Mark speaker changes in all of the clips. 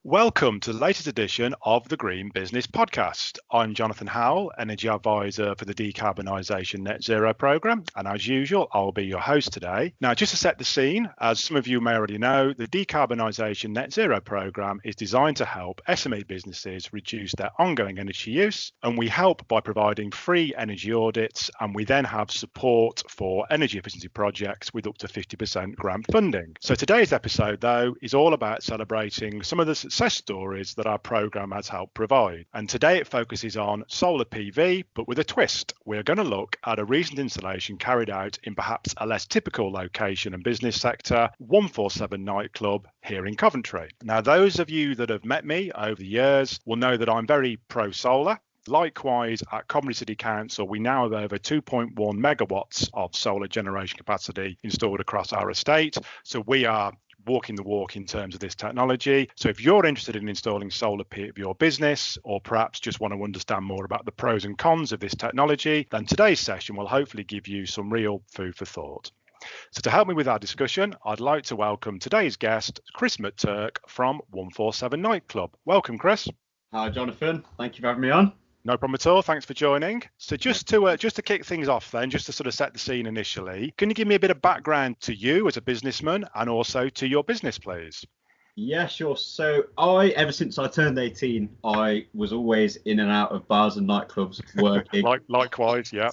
Speaker 1: Welcome to the latest edition of the Green Business Podcast. I'm Jonathan Howl, Energy Advisor for the Decarbonisation Net Zero Programme, and as usual, I'll be your host today. Now, just to set the scene, as some of you may already know, the Decarbonisation Net Zero Programme is designed to help SME businesses reduce their ongoing energy use, and we help by providing free energy audits, and we then have support for energy efficiency projects with up to 50% grant funding. So today's episode, though, is all about celebrating some of the success stories that our programme has helped provide. And today it focuses on solar PV, but with a twist. We're going to look at a recent installation carried out in perhaps a less typical location and business sector, 147 Nightclub here in Coventry. Now, those of you that have met me over the years will know that I'm very pro-solar. Likewise, at Coventry City Council, we now have over 2.1 megawatts of solar generation capacity installed across our estate. So we are walking the walk in terms of this technology. So if you're interested in installing solar PV for your business, or perhaps just want to understand more about the pros and cons of this technology, then today's session will hopefully give you some real food for thought. So to help me with our discussion, I'd like to welcome today's guest, Chris McTurk from 147 Nightclub. Welcome, Chris.
Speaker 2: Hi, Jonathan. Thank you for having me on.
Speaker 1: No problem at all. Thanks for joining. So just to kick things off then, just to sort of set the scene initially, can you give me a bit of background to you as a businessman and also to your business, please?
Speaker 2: Yeah, sure. So ever since I turned 18, I was always in and out of bars and nightclubs working.
Speaker 1: Likewise, yeah.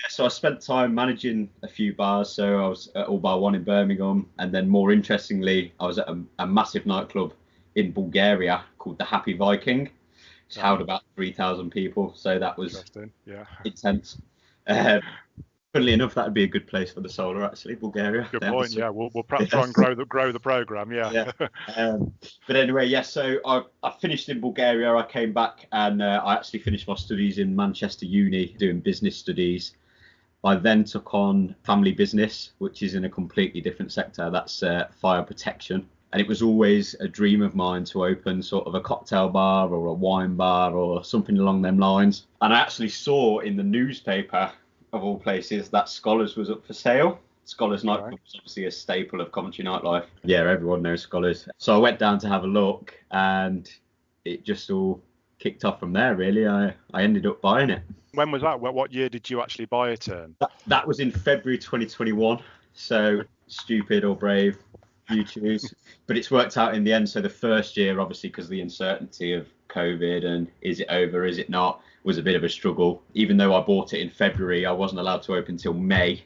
Speaker 2: So I spent time managing a few bars. So I was at All Bar One in Birmingham. And then more interestingly, I was at a massive nightclub in Bulgaria called the Happy Viking. It held about 3,000 people, so that was intense. Funnily enough, that would be a good place for the solar, actually, Bulgaria.
Speaker 1: Good point. Yeah, we'll perhaps try and grow the program. Yeah.
Speaker 2: But anyway, So I finished in Bulgaria. I came back and I actually finished my studies in Manchester Uni doing business studies. I then took on family business, which is in a completely different sector. That's fire protection. And it was always a dream of mine to open sort of a cocktail bar or a wine bar or something along them lines. And I actually saw in the newspaper, of all places, that Scholars was up for sale. Scholars Nightclub is obviously a staple of Coventry nightlife. Yeah, everyone knows Scholars. So I went down to have a look and it just all kicked off from there, really. I ended up buying it.
Speaker 1: When was that? What year did you actually buy it in?
Speaker 2: That was in February 2021. So stupid or brave, you choose. But it's worked out in the end. So the first year, obviously, because of the uncertainty of COVID and is it over, is it not, was a bit of a struggle. Even though I bought it in February, I wasn't allowed to open until May.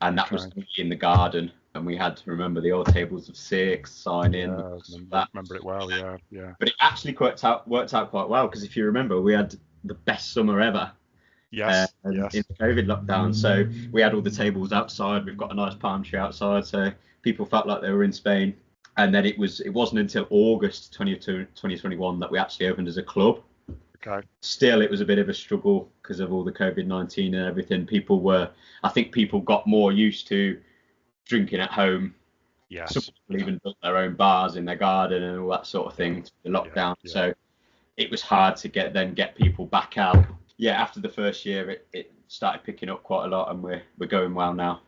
Speaker 2: And that was in the garden. And we had to remember the old tables of 6, sign in.
Speaker 1: I remember it well, yeah.
Speaker 2: But it actually worked out quite well, because if you remember, we had the best summer ever.
Speaker 1: Yes.
Speaker 2: In the COVID lockdown. So we had all the tables outside. We've got a nice palm tree outside. So people felt like they were in Spain. And then it wasn't until August 2021 that we actually opened as a club.
Speaker 1: Okay.
Speaker 2: Still, it was a bit of a struggle because of all the COVID-19 and everything. I think people got more used to drinking at home.
Speaker 1: Yes.
Speaker 2: Some people even built their own bars in their garden and all that sort of thing to the lockdown. Yeah. So it was hard to get people back out. Yeah, after the first year, it started picking up quite a lot, and we're going well now.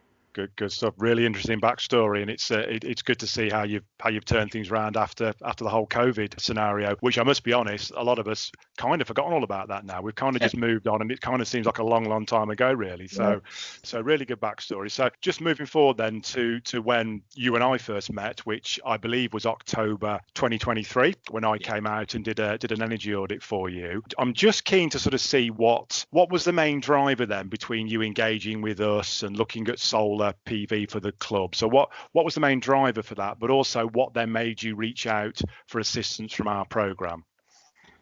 Speaker 1: Good stuff. Really interesting backstory, and it's good to see how you've turned things around after the whole COVID scenario. Which I must be honest, a lot of us kind of forgotten all about that now. We've kind of just moved on, and it kind of seems like a long time ago, really. So really good backstory. So just moving forward then to when you and I first met, which I believe was October 2023, when I came out and did an energy audit for you. I'm just keen to sort of see what was the main driver then between you engaging with us and looking at solar PV for the club. So what was the main driver for that, but also what then made you reach out for assistance from our programme?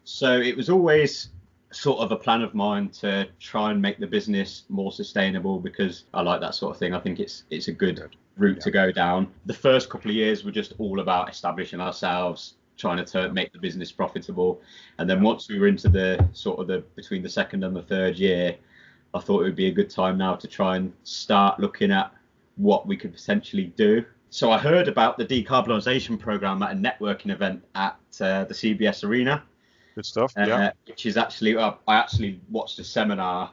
Speaker 2: So it was always sort of a plan of mine to try and make the business more sustainable, because I like that sort of thing. I think it's a good route to go down. The first couple of years were just all about establishing ourselves, trying to make the business profitable. And then once we were into between the second and the third year, I thought it would be a good time now to try and start looking at what we could potentially do. So I heard about the Decarbonisation Programme at a networking event at the CBS Arena.
Speaker 1: Good stuff.
Speaker 2: Which is actually, I actually watched a seminar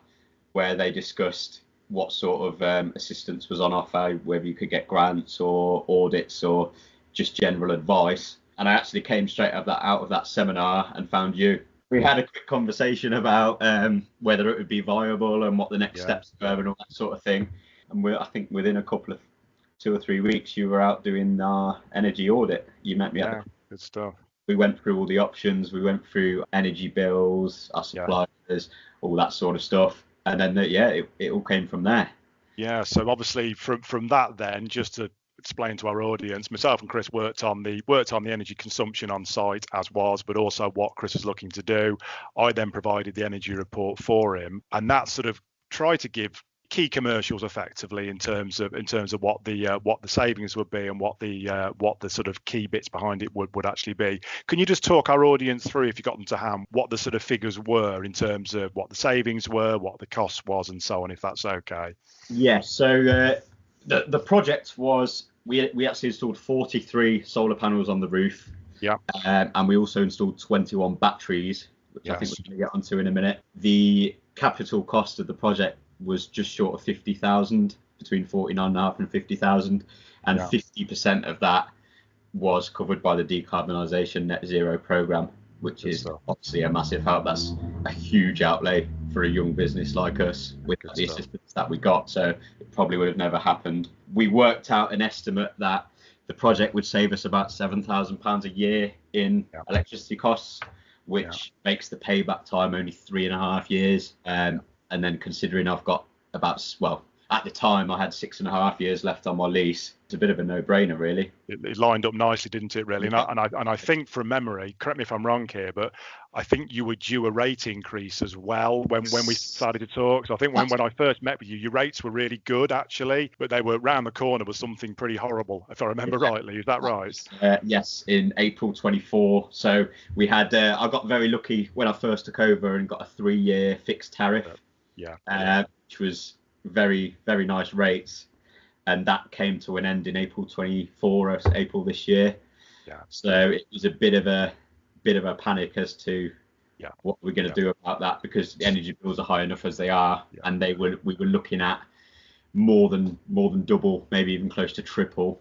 Speaker 2: where they discussed what sort of assistance was on offer, whether you could get grants or audits or just general advice. and I actually came straight out of that seminar and found you. We had a quick conversation about whether it would be viable and what the next steps were and all that sort of thing. And I think within a couple of 2 or 3 weeks, you were out doing our energy audit. You met me at
Speaker 1: good stuff.
Speaker 2: We went through all the options. We went through energy bills, our suppliers, all that sort of stuff. And then, it all came from there.
Speaker 1: Yeah, so obviously from that then, just to explain to our audience, myself and Chris worked on the energy consumption on site as was, but also what Chris was looking to do. I then provided the energy report for him, and that sort of tried to give key commercials effectively in terms of what the savings would be and what the sort of key bits behind it would actually be. Can you just talk our audience through, if you got them to hand, what the sort of figures were in terms of what the savings were, what the cost was, and so on, if that's okay?
Speaker 2: Yeah. So the project was we actually installed 43 solar panels on the roof.
Speaker 1: Yeah.
Speaker 2: And we also installed 21 batteries, which I think we're going to get onto in a minute. The capital cost of the project was just short of 50,000, between 49.5 and 50,000, and 50% of that was covered by the Decarbonisation Net Zero Programme, which is obviously a massive help. That's a huge outlay for a young business like us with the assistance that we got. So it probably would have never happened. We worked out an estimate that the project would save us about £7,000 a year in electricity costs, which makes the payback time only 3.5 years. And then considering I've got at the time I had 6.5 years left on my lease, it's a bit of a no-brainer, really.
Speaker 1: It lined up nicely, didn't it, really? And I think from memory, correct me if I'm wrong here, but I think you were due a rate increase as well when we started to talk. So I think when I first met with you, your rates were really good, actually, but they were round the corner with something pretty horrible, if I remember rightly. Is that right?
Speaker 2: Yes, in April 24. So we had, I got very lucky when I first took over and got a 3-year fixed tariff, which was very, very nice rates. And that came to an end in April 24, or April this year. Yeah. So it was a bit of a panic as to what we're going to do about that, because the energy bills are high enough as they are, and we were looking at more than double, maybe even close to triple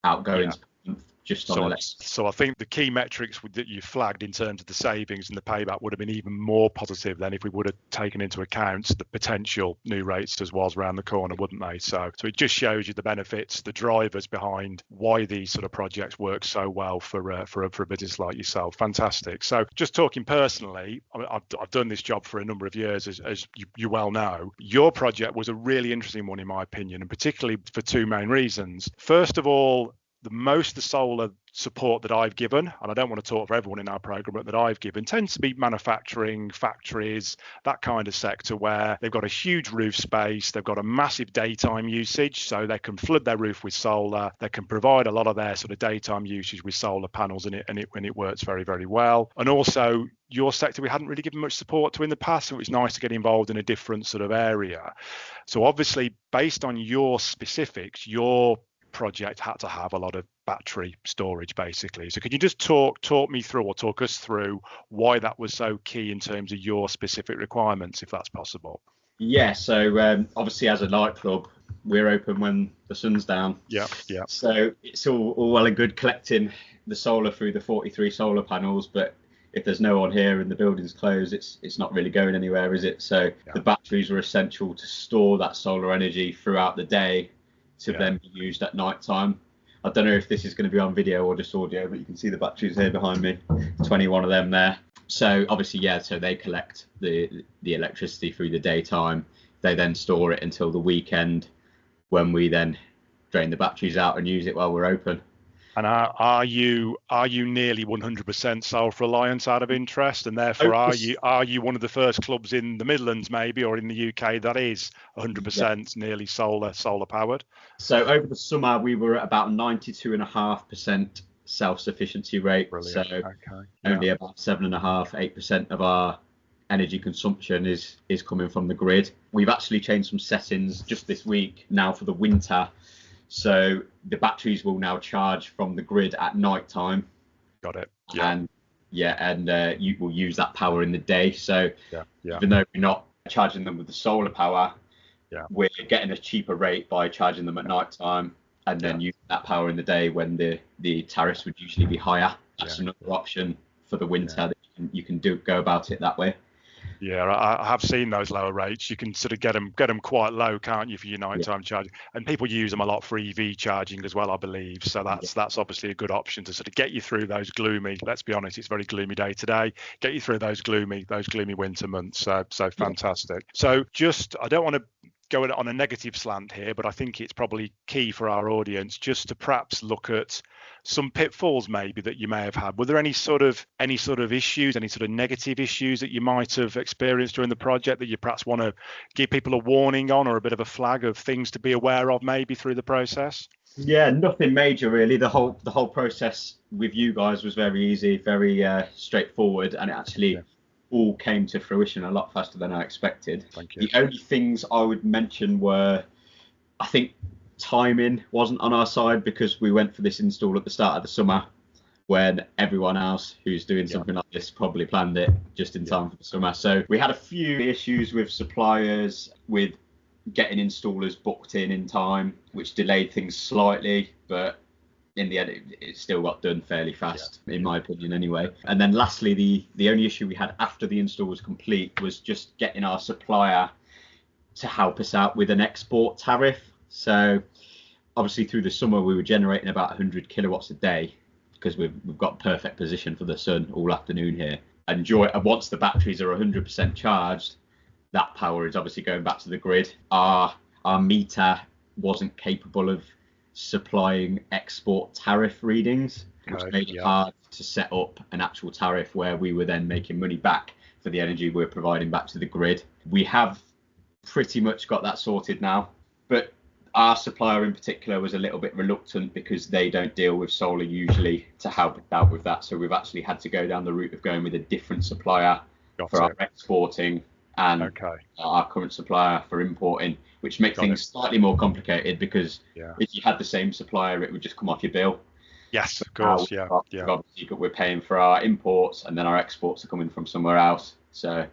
Speaker 2: outgoings per month just on electricity.
Speaker 1: So I think the key metrics that you flagged in terms of the savings and the payback would have been even more positive than if we would have taken into account the potential new rates as was around the corner, wouldn't they? So it just shows you the benefits, the drivers behind why these sort of projects work so well for a business like yourself. Fantastic. So just talking personally, I've done this job for a number of years, as you well know. Your project was a really interesting one in my opinion, and particularly for two main reasons. First of all, most of the solar support that I've given, and I don't want to talk for everyone in our program, but that I've given, tends to be manufacturing, factories, that kind of sector where they've got a huge roof space, they've got a massive daytime usage, so they can flood their roof with solar, they can provide a lot of their sort of daytime usage with solar panels, and it works very, very well. And also, your sector we hadn't really given much support to in the past, so it's nice to get involved in a different sort of area. So obviously, based on your specifics, your project had to have a lot of battery storage, basically. So could you just talk me through, or talk us through, why that was so key in terms of your specific requirements, if that's possible?
Speaker 2: Yeah, so obviously as a nightclub, we're open when the sun's down.
Speaker 1: Yeah.
Speaker 2: So it's all well and good collecting the solar through the 43 solar panels, but if there's no one here and the building's closed, it's not really going anywhere, is it? So the batteries were essential to store that solar energy throughout the day to then be used at night time. I don't know if this is going to be on video or just audio, but you can see the batteries here behind me, 21 of them there. So obviously, so they collect the electricity through the daytime. They then store it until the weekend, when we then drain the batteries out and use it while we're open. And
Speaker 1: are you nearly 100% self-reliant out of interest, and therefore are you one of the first clubs in the Midlands maybe, or in the UK, that is 100% nearly solar powered?
Speaker 2: So over the summer we were at about 92.5% self-sufficiency rate. Brilliant. So only about 7.5-8% of our energy consumption is coming from the grid. We've actually changed some settings just this week now for the winter. So the batteries will now charge from the grid at night time.
Speaker 1: Got it. Yeah.
Speaker 2: And you will use that power in the day. So even though we're not charging them with the solar power, we're getting a cheaper rate by charging them at night time, and then use that power in the day when the tariffs would usually be higher. that's another option for the winter that you can go about it that way.
Speaker 1: Yeah, I have seen those lower rates. You can sort of get them quite low, can't you, for your nighttime charging? And people use them a lot for EV charging as well, I believe. So that's obviously a good option to sort of get you through those gloomy. Let's be honest, it's a very gloomy day today. Get you through those gloomy winter months. So fantastic. So just I don't want to go on a negative slant here, but I think it's probably key for our audience just to perhaps look at some pitfalls maybe that you may have had. Were there any sort of issues, any sort of negative issues that you might have experienced during the project that you perhaps want to give people a warning on, or a bit of a flag of things to be aware of maybe through the process?
Speaker 2: Yeah, nothing major really. The whole process with you guys was very easy, very straightforward, and it actually all came to fruition a lot faster than I expected.
Speaker 1: Thank you.
Speaker 2: The only things I would mention were, I think, timing wasn't on our side, because we went for this install at the start of the summer when everyone else who's doing something like this probably planned it just in time for the summer. So we had a few issues with suppliers with getting installers booked in time, which delayed things slightly, but in the end it still got done fairly fast, in my opinion anyway. And then lastly, the only issue we had after the install was complete was just getting our supplier to help us out with an export tariff. So obviously through the summer we were generating about 100 kilowatts a day, because we've got perfect position for the sun all afternoon here. And once the batteries are 100% charged, that power is obviously going back to the grid. Our meter wasn't capable of supplying export tariff readings, which made it hard to set up an actual tariff where we were then making money back for the energy we're providing back to the grid. We have pretty much got that sorted now, but our supplier in particular was a little bit reluctant because they don't deal with solar usually to help out with that. So we've actually had to go down the route of going with a different supplier our exporting and our current supplier for importing, which makes things slightly more complicated, because if you had the same supplier, it would just come off your bill.
Speaker 1: Yes, of course.
Speaker 2: Obviously, we're paying for our imports, and then our exports are coming from somewhere else.
Speaker 1: So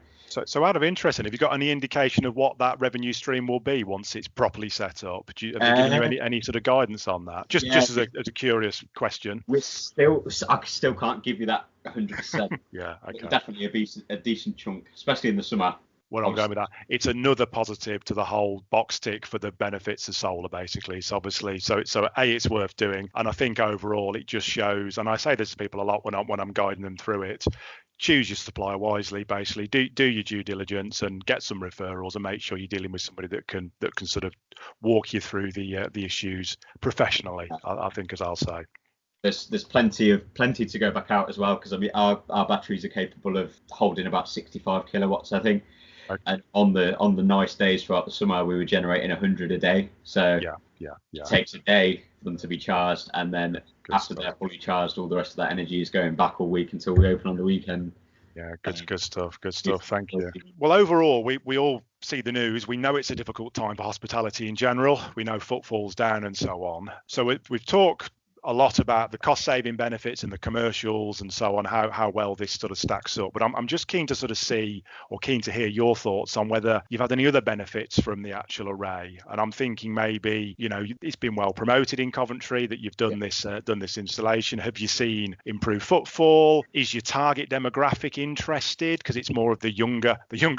Speaker 1: out of interest, have you got any indication of what that revenue stream will be once it's properly set up? Have they given you any sort of guidance on that? Just as a curious question.
Speaker 2: I still can't give you that 100%. Definitely a decent chunk, especially in the summer.
Speaker 1: Where I'm going with that, it's another positive to the whole box tick for the benefits of solar, basically. So obviously, so it's worth doing, and I think overall it just shows. And I say this to people a lot when I'm guiding them through it. Choose your supplier wisely, basically. Do your due diligence and get some referrals, and make sure you're dealing with somebody that can sort of walk you through the issues professionally. I think, as I'll say.
Speaker 2: There's plenty to go back out as well, because I mean our batteries are capable of holding about 65 kilowatts, I think. And on the nice days throughout the summer, we were generating 100 a day. So it takes a day for them to be charged, and then after they're fully charged, all the rest of that energy is going back all week until we open on the weekend.
Speaker 1: Yeah, good stuff. Thank you. Well, overall, we all see the news. We know it's a difficult time for hospitality in general. We know footfall's down and so on. So we've talked a lot about the cost saving benefits and the commercials and so on, how well this sort of stacks up. But I'm just keen to sort of see, or keen to hear your thoughts on whether you've had any other benefits from the actual array. And I'm thinking maybe, it's been well promoted in Coventry that you've done this installation. Have you seen improved footfall? Is your target demographic interested? Because it's more of the younger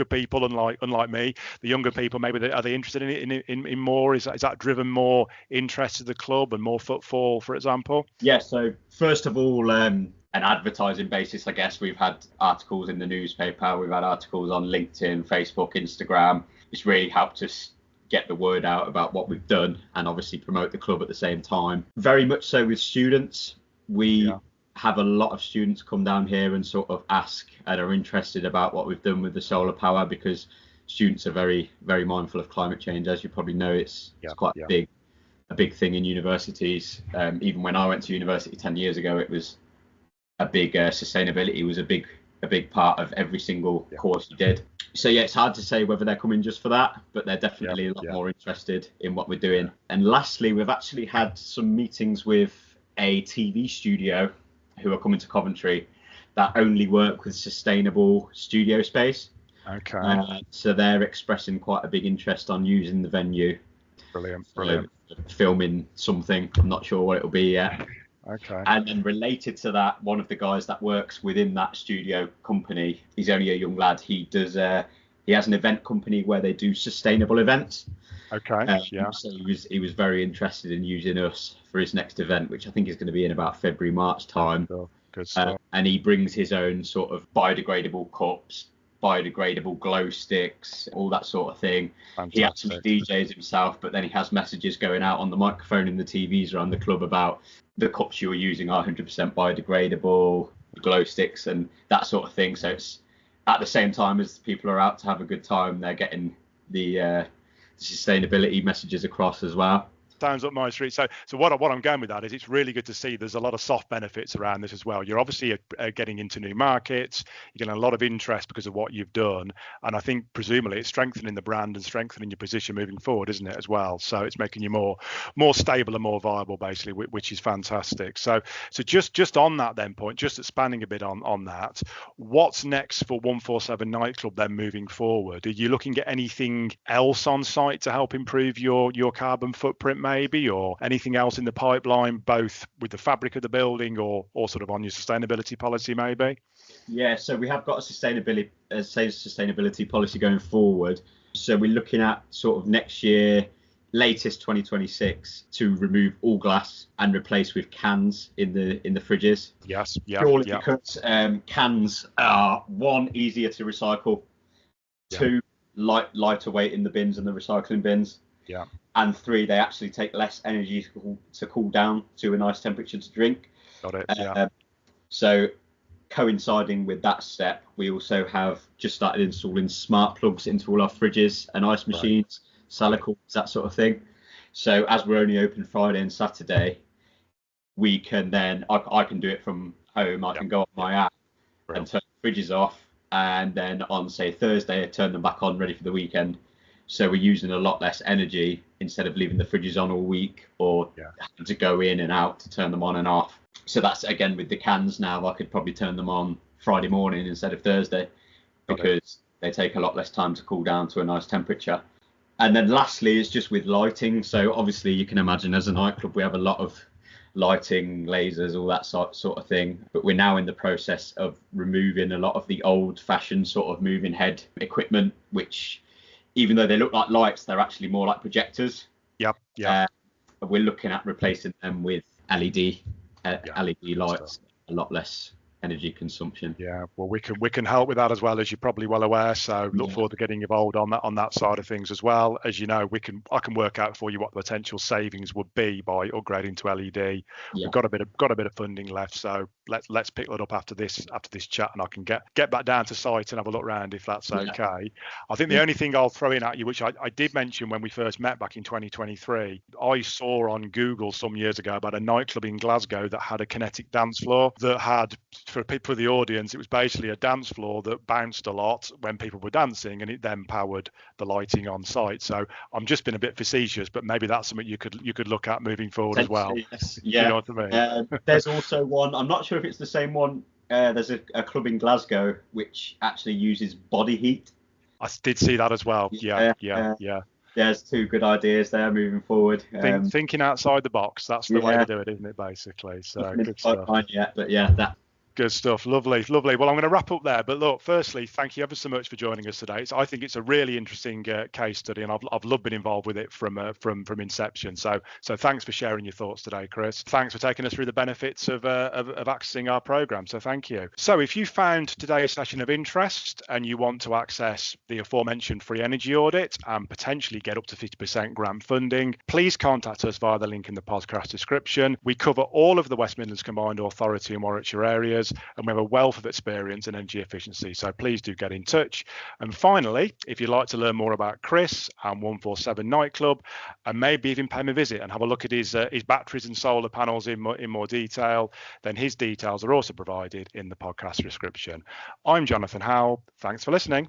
Speaker 1: people, unlike me. The younger people, maybe are they interested in more? Is that driven more interest to the club and more footfall, for example?
Speaker 2: Yeah, so first of all, an advertising basis, I guess. We've had articles in the newspaper, we've had articles on LinkedIn, Facebook, Instagram. It's really helped us get the word out about what we've done, and obviously promote the club at the same time. Very much so with students. We have a lot of students come down here and sort of ask and are interested about what we've done with the solar power, because students are very, very mindful of climate change. As you probably know, it's quite a big thing in universities. Even when I went to university 10 years ago, it was a big sustainability was a big part of every single course you did. So it's hard to say whether they're coming just for that, but they're definitely a lot more interested in what we're doing. And lastly, we've actually had some meetings with a TV studio who are coming to Coventry that only work with sustainable studio space. So they're expressing quite a big interest on using the venue.
Speaker 1: Brilliant.
Speaker 2: Filming something. I'm not sure what it'll be yet.
Speaker 1: Okay.
Speaker 2: And then related to that, one of the guys that works within that studio company, he's only a young lad. He has an event company where they do sustainable events.
Speaker 1: Okay.
Speaker 2: So he was very interested in using us for his next event, which I think is going to be in about February, March time.
Speaker 1: Good stuff.
Speaker 2: And he brings his own sort of biodegradable cups, biodegradable glow sticks, all that sort of thing.
Speaker 1: Fantastic.
Speaker 2: He actually DJs himself, but then he has messages going out on the microphone in the TVs around the club about the cups you are using are 100% biodegradable, glow sticks and that sort of thing. So it's at the same time as people are out to have a good time, they're getting the sustainability messages across as well.
Speaker 1: Sounds up my street. So what I'm going with that is it's really good to see there's a lot of soft benefits around this as well. You're obviously getting into new markets. You're getting a lot of interest because of what you've done. And I think presumably it's strengthening the brand and strengthening your position moving forward, isn't it, as well? So it's making you more stable and more viable, basically, which is fantastic. So just on that then point, just expanding a bit on that, what's next for 147 Nightclub then moving forward? Are you looking at anything else on site to help improve your carbon footprint, maybe, or anything else in the pipeline, both with the fabric of the building or sort of on your sustainability policy, maybe?
Speaker 2: Yeah, so we have got a sustainability policy going forward. So we're looking at sort of next year, latest 2026, to remove all glass and replace with cans in the fridges.
Speaker 1: Yes, yeah.
Speaker 2: Purely because cans are, one, easier to recycle, two, lighter weight in the bins and the recycling bins.
Speaker 1: Yeah.
Speaker 2: And three, they actually take less energy to cool down to a nice temperature to drink.
Speaker 1: Got it. Yeah.
Speaker 2: So coinciding with that step, we also have just started installing smart plugs into all our fridges and ice machines, salad coolers, that sort of thing. So as we're only open Friday and Saturday, we can then, I can do it from home. I can go on my app and turn the fridges off. And then on, say, Thursday, I turn them back on, ready for the weekend. So we're using a lot less energy instead of leaving the fridges on all week or having to go in and out to turn them on and off. So that's, again, with the cans now, I could probably turn them on Friday morning instead of Thursday because they take a lot less time to cool down to a nice temperature. And then lastly, it's just with lighting. So obviously you can imagine as a nightclub, we have a lot of lighting, lasers, all that sort of thing. But we're now in the process of removing a lot of the old fashioned sort of moving head equipment, which, even though they look like lights, they're actually more like projectors.
Speaker 1: Yeah.
Speaker 2: We're looking at replacing them with LED lights, a lot less energy consumption.
Speaker 1: Yeah, well, we can help with that as well, as you're probably well aware. So look forward to getting involved on that side of things as well. As you know, I can work out for you what the potential savings would be by upgrading to LED. We've got a bit of funding left, so let's pick that up after this chat, and I can get back down to site and have a look around if that's okay. I think the only thing I'll throw in at you, which I did mention when we first met back in 2023, I saw on Google some years ago about a nightclub in Glasgow that had a kinetic dance floor that had, for the audience, it was basically a dance floor that bounced a lot when people were dancing, and it then powered the lighting on site. So I'm just being a bit facetious, but maybe that's something you could look at moving forward as well.
Speaker 2: Yes.
Speaker 1: Yeah. You know what I mean?
Speaker 2: There's also one, I'm not sure if it's the same one. There's a club in Glasgow which actually uses body heat.
Speaker 1: I did see that as well. Yeah.
Speaker 2: There's two good ideas there moving forward.
Speaker 1: Thinking outside the box, that's the way to do it, isn't it, basically? So good stuff. Good stuff. Lovely. Well, I'm going to wrap up there. But look, firstly, thank you ever so much for joining us today. I think it's a really interesting case study, and I've loved being involved with it from inception. So thanks for sharing your thoughts today, Chris. Thanks for taking us through the benefits of accessing our program. So thank you. So if you found today's session of interest and you want to access the aforementioned free energy audit and potentially get up to 50% grant funding, please contact us via the link in the podcast description. We cover all of the West Midlands Combined Authority and Warwickshire areas, and we have a wealth of experience in energy efficiency, so please do get in touch. And finally, if you'd like to learn more about Chris and 147 Nightclub, and maybe even pay him a visit and have a look at his batteries and solar panels in more detail, then his details are also provided in the podcast description. I'm Jonathan Howl. Thanks for listening.